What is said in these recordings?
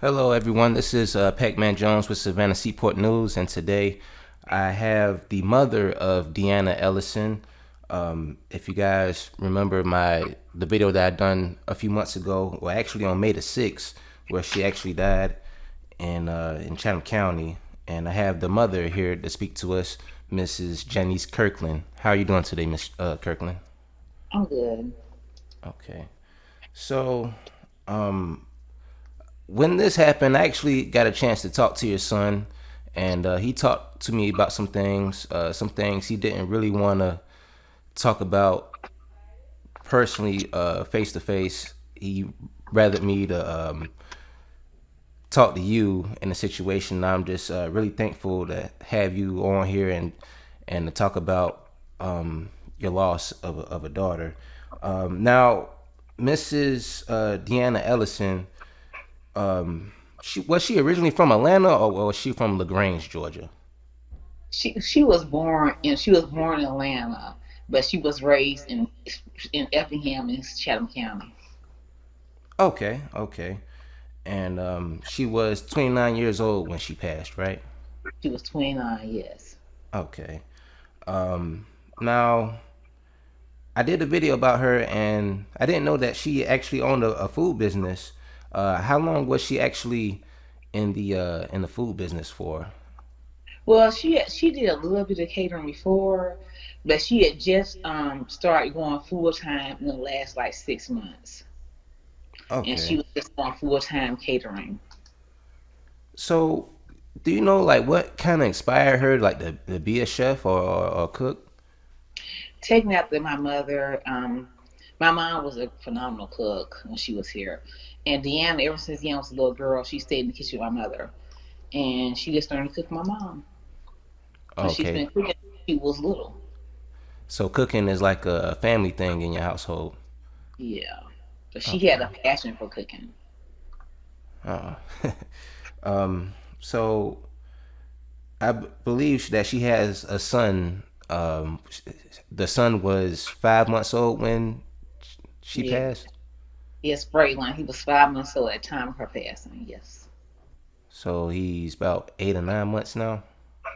Hello, everyone. This is Pac-Man Jones with Savannah Seaport News, and today I have the mother of Deanna Ellison. If you guys remember the video that I done a few months ago, well, actually on May the 6th, where she actually died in Chatham County, and I have the mother here to speak to us, Mrs. Janice Kirkland. How are you doing today, Miss Kirkland? I'm good. Okay. So, um, when this happened, I actually got a chance to talk to your son, and he talked to me about some things he didn't really want to talk about personally, face to face. He rather me to talk to you in a situation. I'm just really thankful to have you on here and to talk about your loss of a daughter. Now, Mrs. Deanna Ellison, was she originally from Atlanta or was she from LaGrange, Georgia? She was born in Atlanta, but she was raised in Effingham in Chatham County. Okay, okay. And she was 29 years old when she passed, right? She was 29. Yes. Okay. Um, Now, I did a video about her, and I didn't know that she actually owned a food business. How long was she actually in the food business for? Well, she did a little bit of catering before, but she had just started going full time in the last like 6 months, and she Okay. was just going full time catering. So, do you know like what kind of inspired her like to be a chef or cook? Taking after my mom was a phenomenal cook when she was here, and Deanna, ever since Deanna was a little girl, she stayed in the kitchen with my mother, and she just learned to cook my mom. And she's Okay. been cooking since she was little. So cooking is like a family thing in your household. Yeah. So she had Okay. a passion for cooking. Uh, so believe that she has a son. The son was 5 months old when she Yeah. passed. Yes, Braylon. He was 5 months old at the time of her passing. Yes. So he's about 8 or 9 months now.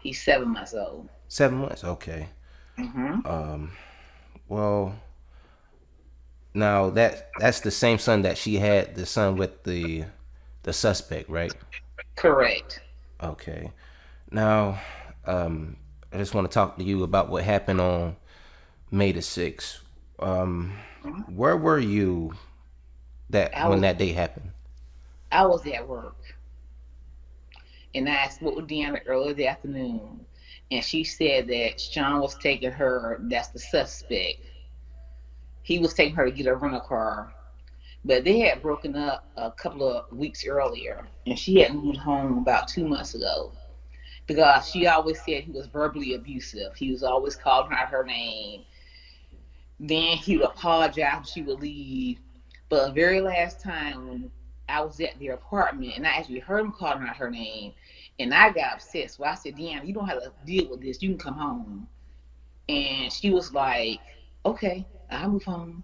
He's 7 months old. 7 months. Okay. Mm-hmm. Well, now that's the same son that she had. The son with the suspect, right? Correct. Okay. Now, um, I just want to talk to you about what happened on May the 6th. Um, Mhm. where were you that I when was that day happened? I was at work, and I spoke with Deanna earlier the afternoon, and she said that Sean was taking her. That's the suspect. He was taking her to get a rental car, but they had broken up a couple of weeks earlier, and she had moved home about 2 months ago because she always said he was verbally abusive. He was always calling out her name. Then he would apologize when she would leave. But the very last time when I was at their apartment and I actually heard him calling out her name, and I got upset. So I said, Deanna, you don't have to deal with this. You can come home. And she was like, okay, I'll move home.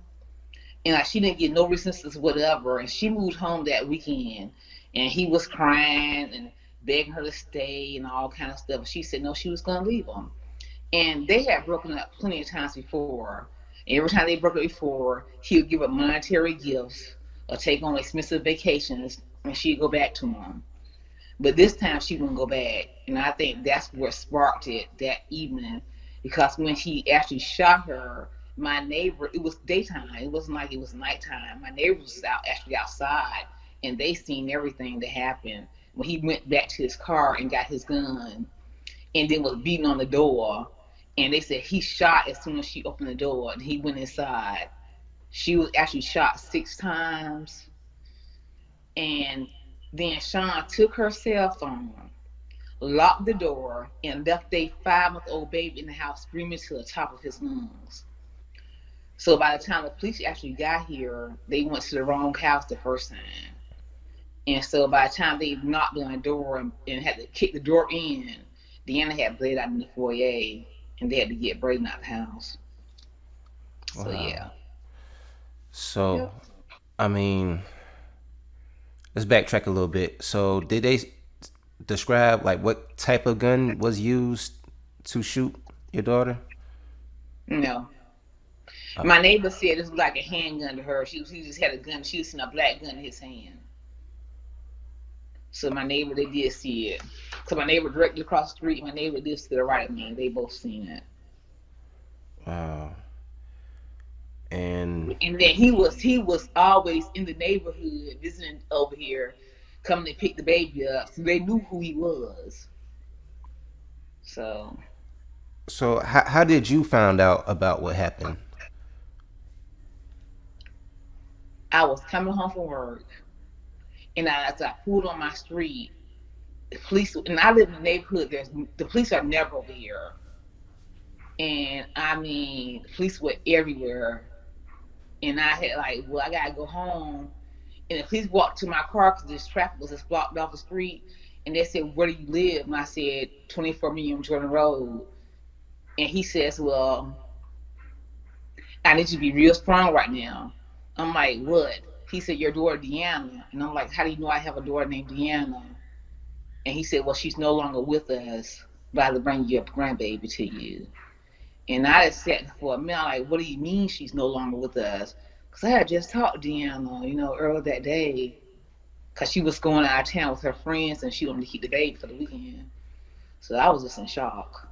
And like she didn't get no resistance whatever, and she moved home that weekend, and he was crying and begging her to stay and all kind of stuff. She said no, she was gonna leave him, and they had broken up plenty of times before. And every time they broke up before, he would give her monetary gifts or take on expensive vacations, and she'd go back to him. But this time she wouldn't go back, and I think that's what sparked it that evening. Because when he actually shot her, my neighbor, it was daytime. It wasn't like it was nighttime. My neighbor was actually outside, and they seen everything that happened. When he went back to his car and got his gun, and then was beating on the door, and they said he shot as soon as she opened the door, and he went inside. She was actually shot 6 times, and then Sean took her cell phone, locked the door, and left a 5 month old baby in the house screaming to the top of his lungs. So by the time the police actually got here, they went to the wrong house the first time. And so by the time they knocked on the door and had to kick the door in, Deanna had bled out in the foyer, and they had to get Braden out of the house. So Wow. yeah. So, Yep. I mean, let's backtrack a little bit. So, did they describe like what type of gun was used to shoot your daughter? No. Oh, My neighbor said it was like a handgun to her. She just had a gun. She was seeing a black gun in his hand. So my neighbor, they did see it. So my neighbor directly across the street, my neighbor lives to the right of me. They both seen it. wow. And And then he was always in the neighborhood visiting over here, coming to pick the baby up. So they knew who he was. So so, how did you find out about what happened? I was coming home from work, and as I pulled on my street, the police, and I live in a neighborhood. The police are never over here, and I mean, the police were everywhere. And I had like, well, I gotta go home. And the police walked to my car because this traffic was just blocked off the street. And they said, "Where do you live?" And I said, 24 Million Jordan Road. And he says, "Well, I need you to be real strong right now." I'm like, "What?" He said, "Your daughter Deanna." And I'm like, "How do you know I have a daughter named Deanna?" And he said, "Well, she's no longer with us, but I will bring your grandbaby to you." And I just sat for a minute, like, "What do you mean she's no longer with us?" Because I had just talked to Deanna, earlier that day, because she was going out of town with her friends and she wanted to keep the baby for the weekend. So I was just in shock.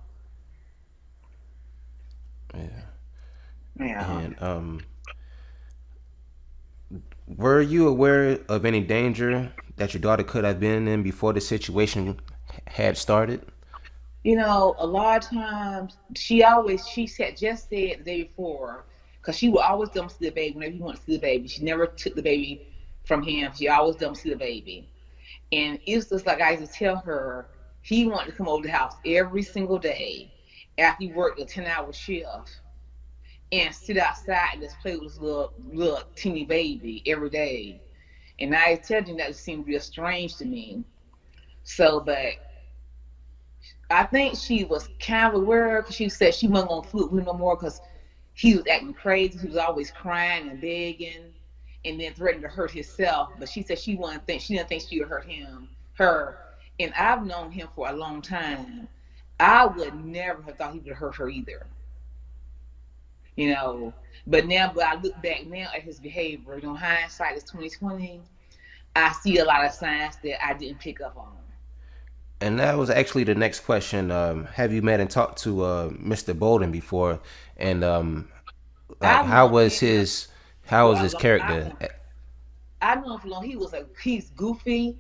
Yeah. Yeah. And were you aware of any danger that your daughter could have been in before the situation had started? A lot of times she said just said the day before, because she would always dump see the baby whenever he wanted to see the baby. She never took the baby from him. She always dump see the baby. And it's just like I used to tell her, he wanted to come over the house every single day after he worked a 10-hour shift and sit outside and just play with this little teeny baby every day. And I tell you that it seemed real strange to me. So, but I think she was kind of aware because she said she wasn't gonna flip with him no more because he was acting crazy. He was always crying and begging, and then threatening to hurt himself. But she said she didn't think she would hurt her. And I've known him for a long time. I would never have thought he would hurt her either. You know. But I look back now at his behavior. Hindsight is 2020. I see a lot of signs that I didn't pick up on. And that was actually the next question. Have you met and talked to Mr. Bolden before? And like, I've known him how for was a his long. character? I know him for long. He's goofy.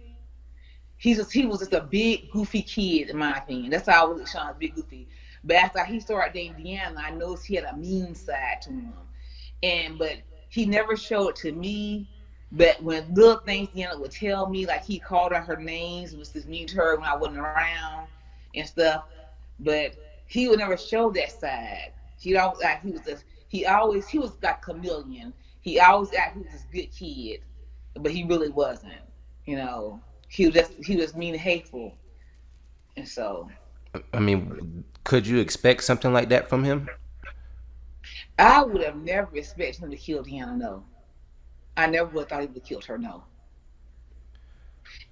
He was just a big goofy kid in my opinion. That's how I was at Sean, big goofy. But after he started dating Deanna, I noticed he had a mean side to him. But he never showed it to me. But when little things Deanna would tell me, like he called her names, was just mean to her when I wasn't around and stuff. But he would never show that side. He was like a chameleon. He always acted he was this good kid, but he really wasn't. You know, he was mean and hateful, and so I mean, could you expect something like that from him? I would have never expected him to kill Deanna. No, I never would have thought he would have killed her. No.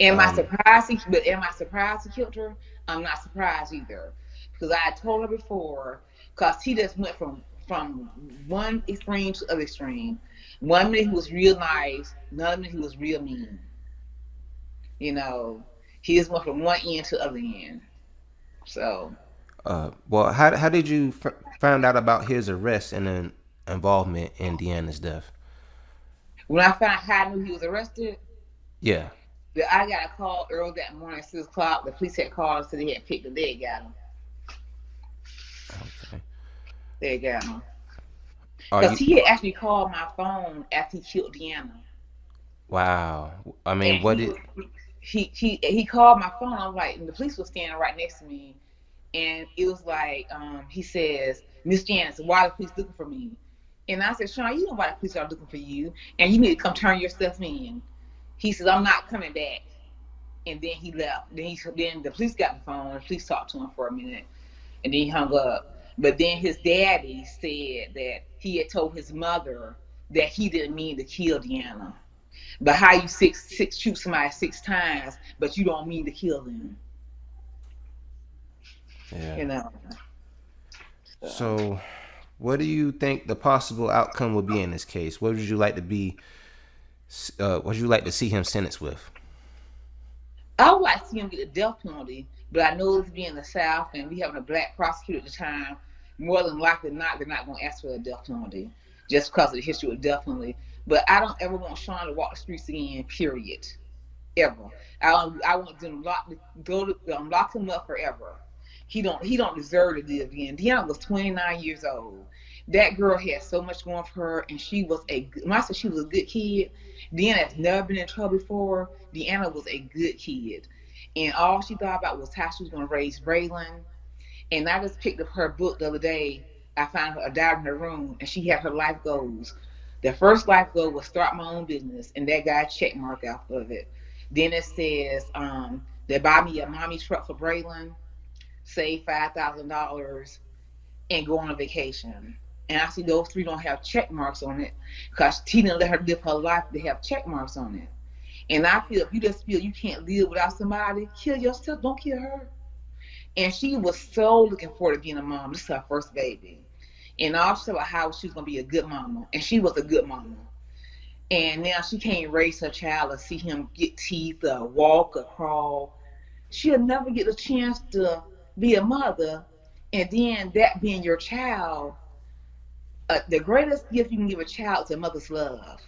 Um, Am I surprised he killed her? I'm not surprised either, because I had told her before. Because he just went from one extreme to the other extreme. One minute he was real nice, another minute he was real mean. You know, he just went from one end to the other end. So well, how did you find out about his arrest and then involvement in Deanna's death? when I found out how I knew he was arrested, Yeah. I got a call early that morning at 6 o'clock. The police had called and said they had picked him. They got him. Okay. They got him. Are Because you? he had actually called my phone after he killed Deanna. Wow. I And mean, what he did? was he called my phone. I'm like, and the police was standing right next to me, and it was like, he says, "Miss Janice, why are the police looking for me?" And I said, "Sean, you know why the police are looking for you, and you need to come turn yourself in." He says, "I'm not coming back," and then he left. Then the police got the phone. The police talked to him for a minute, and then he hung up. But then his daddy said that he had told his mother that he didn't mean to kill Deanna. But how you six shoot somebody 6 times, but you don't mean to kill them, Yeah. you know. So So, what do you think the possible outcome would be in this case? What would you like to be? What would you like to see him sentenced with? I would like to see him get the death penalty, but I know it's being the South and we having a black prosecutor at the time. More than likely not, they're not going to ask for a death penalty just because of the history of death penalty. But I don't ever want Sean to walk the streets again. Period. Ever. I want them lock him up forever. He don't deserve to live again. Deanna was 29 years old. That girl had so much going for her, and she was when I said she was a good kid, Deanna has never been in trouble before. Deanna was a good kid, and all she thought about was how she was going to raise Braylon. And I just picked up her book the other day. I found her a diary in her room, and she had her life goals. The first life goal was start my own business, and that got a check mark out of it. Then it says they buy me a mommy truck for Braylon, save $5,000, and go on a vacation. And I see those three don't have check marks on it because she didn't let her live her life to have check marks on it. And I feel if you just feel you can't live without somebody, kill yourself. Don't kill her. And she was so looking forward to being a mom. This is her first baby. And all she said about how she was going to be a good mama. And she was a good mama. And now she can't raise her child or see him get teeth or walk or crawl. She'll never get a chance to be a mother. And then that being your child, the greatest gift you can give a child is a mother's love.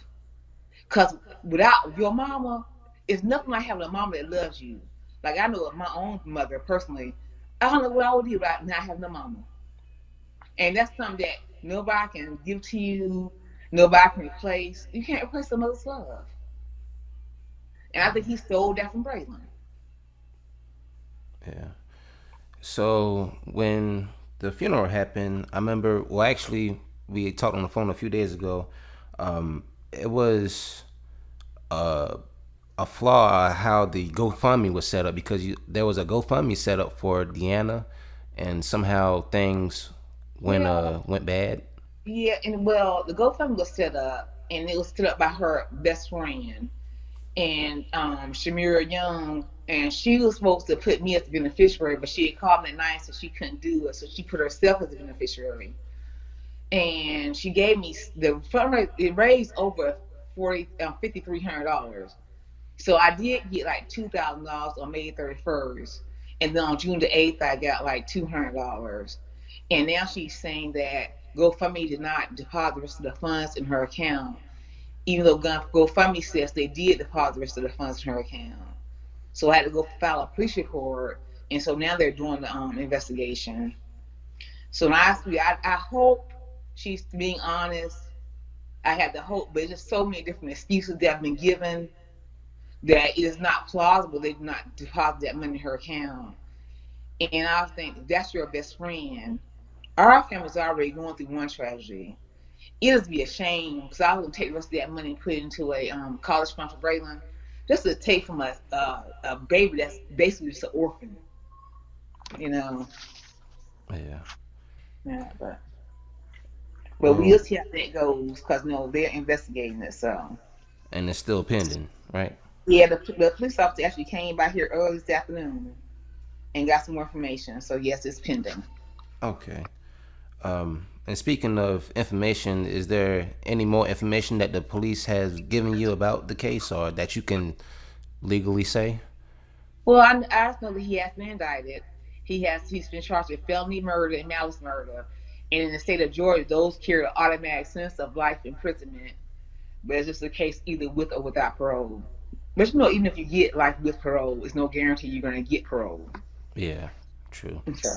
Because without your mama, it's nothing like having a mama that loves you. Like I know of my own mother personally. I don't know what I would do without not having a mama. And that's something that nobody can give to you, nobody can replace. You can't replace a mother's love. And I think he stole that from Braylon. Yeah. So when the funeral happened, I remember. Well, actually, we talked on the phone a few days ago. It was uh, a flaw how the GoFundMe was set up because there was a GoFundMe set up for Deanna, and somehow things Yeah, went bad. yeah, and well, the GoFundMe was set up, and it was set up by her best friend and Shamira Young, and she was supposed to put me as the beneficiary, but she had called me at night, so she couldn't do it, so she put herself as the beneficiary, and she gave me the fundraiser. It raised over 5,300. So I did get like $2,000 on May 31st, and then on June 8th I got like $200. And now she's saying that GoFundMe did not deposit the rest of the funds in her account, even though GoFundMe says they did deposit the rest of the funds in her account. So I had to go file a police report, and so now they're doing the investigation. So honestly, I hope she's being honest. I have the hope, but there's just so many different excuses that have been given that it is not plausible they did not deposit that money in her account. And I think if that's your best friend, our family's already going through one tragedy. It'd be a shame because I was gonna take the rest of that money and put it into a college fund for Braylon, just to take from a baby that's basically just an orphan, you know. Yeah. Yeah, but Well, we'll see how that goes because no, they're investigating it. So and it's still pending, right? yeah, the police officer actually came by here early this afternoon and got some more information. So yes, it's pending. Okay. And speaking of information, is there any more information that the police has given you about the case or that you can legally say? Well, I just know that he has been indicted. He's been charged with felony murder and malice murder. And in the state of Georgia, those carry an automatic sentence of life imprisonment. But it's just a case either with or without parole. But you know, even if you get life with parole, it's no guarantee you're gonna get parole. Yeah, true. So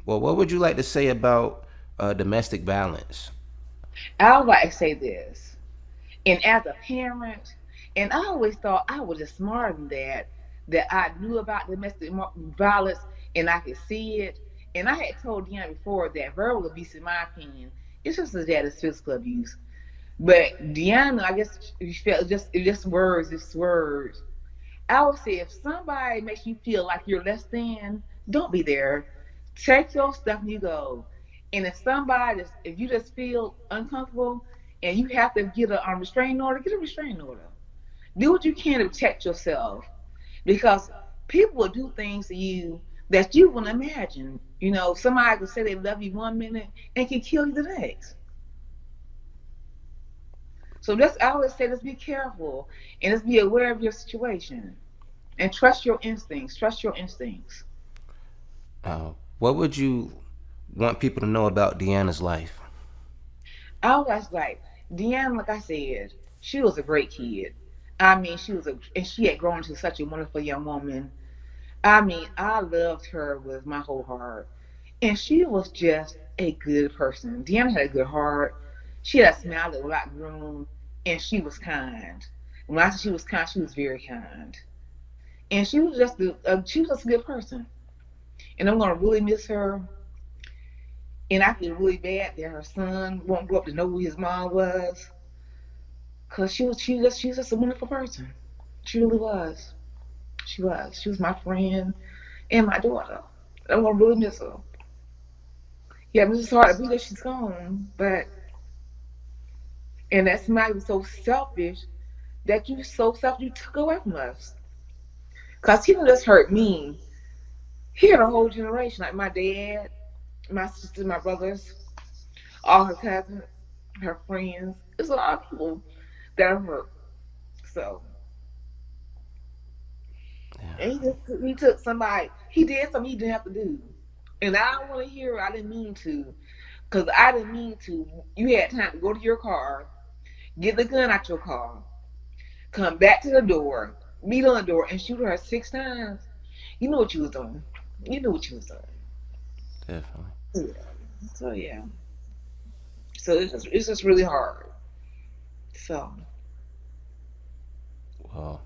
Well, what would you like to say about domestic violence? I would like to say this. And as a parent, and I always thought I was just smarter than that, that I knew about domestic violence and I could see it. And I had told Deanna before that verbal abuse, in my opinion, it's just as bad as physical abuse. But Deanna, I guess you felt just words, just words. I would say if somebody makes you feel like you're less than, don't be there. Take your stuff and you go. And if you just feel uncomfortable, and you have to get a restraining order, get a restraining order. Do what you can to protect yourself, because people will do things to you that you wouldn't imagine. You know, somebody could say they love you 1 minute and can kill you the next. So that's I always say, let's be careful and let's be aware of your situation and trust your instincts. Trust your instincts. What would you want people to know about Deanna's life? I was like, Deanna, like I said, she was a great kid. I mean, and she had grown into such a wonderful young woman. I mean, I loved her with my whole heart. And she was just a good person. Deanna had a good heart. She had a smile that was like room, and she was kind. When I say she was kind, she was very kind. And she was just a good person. And I'm gonna really miss her. And I feel really bad that her son won't grow up to know who his mom was, cause she's just a wonderful person. She really was. She was. She was my friend and my daughter. I'm gonna really miss her. Yeah, it's just hard to believe that she's gone, but and that somebody was so selfish that you took away from us. Cause he didn't just hurt me. He had a whole generation, like my dad, my sisters, my brothers, all her cousins, her friends. It's a lot of people that are hurt. So and he took somebody. He did something he didn't have to do. And I don't want to hear I didn't mean to, because I didn't mean to. You had time to go to your car, get the gun out your car, come back to the door, meet on the door, and shoot her 6 times. You know what you was doing. You knew what you was doing. Definitely. Yeah. So yeah. So it's just really hard. So Well,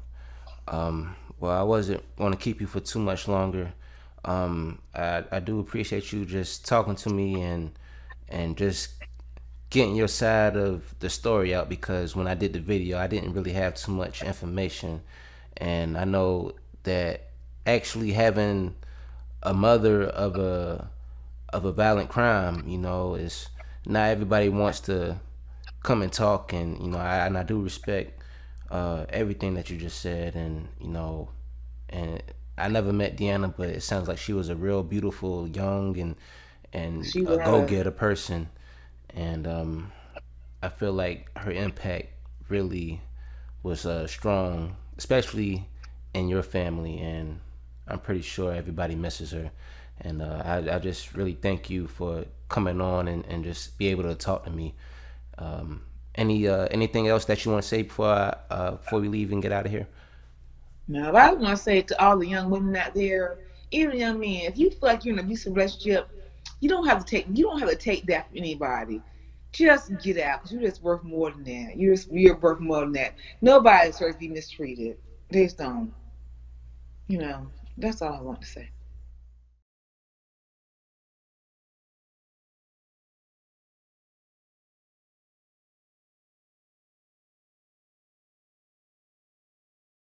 well, I wasn't going to keep you for too much longer. I do appreciate you just talking to me and just getting your side of the story out, because when I did the video, I didn't really have too much information, and I know that actually having a mother of a violent crime, is not everybody wants to come and talk, and I do respect everything that you just said, and and I never met Deanna, but it sounds like she was a real beautiful, young, and she a go was. getter person, and I feel like her impact really was strong, especially in your family, and I'm pretty sure everybody misses her. And I just really thank you for coming on and just be able to talk to me. Anything else that you want to say before we leave and get out of here? Now, I want to say to all the young women out there, even young men, if you feel like you're in an abusive relationship, you don't have to take that from anybody. Just get out, because you're just worth more than that. You're worth more than that. Nobody deserves to be mistreated. They just don't. You know, that's all I want to say.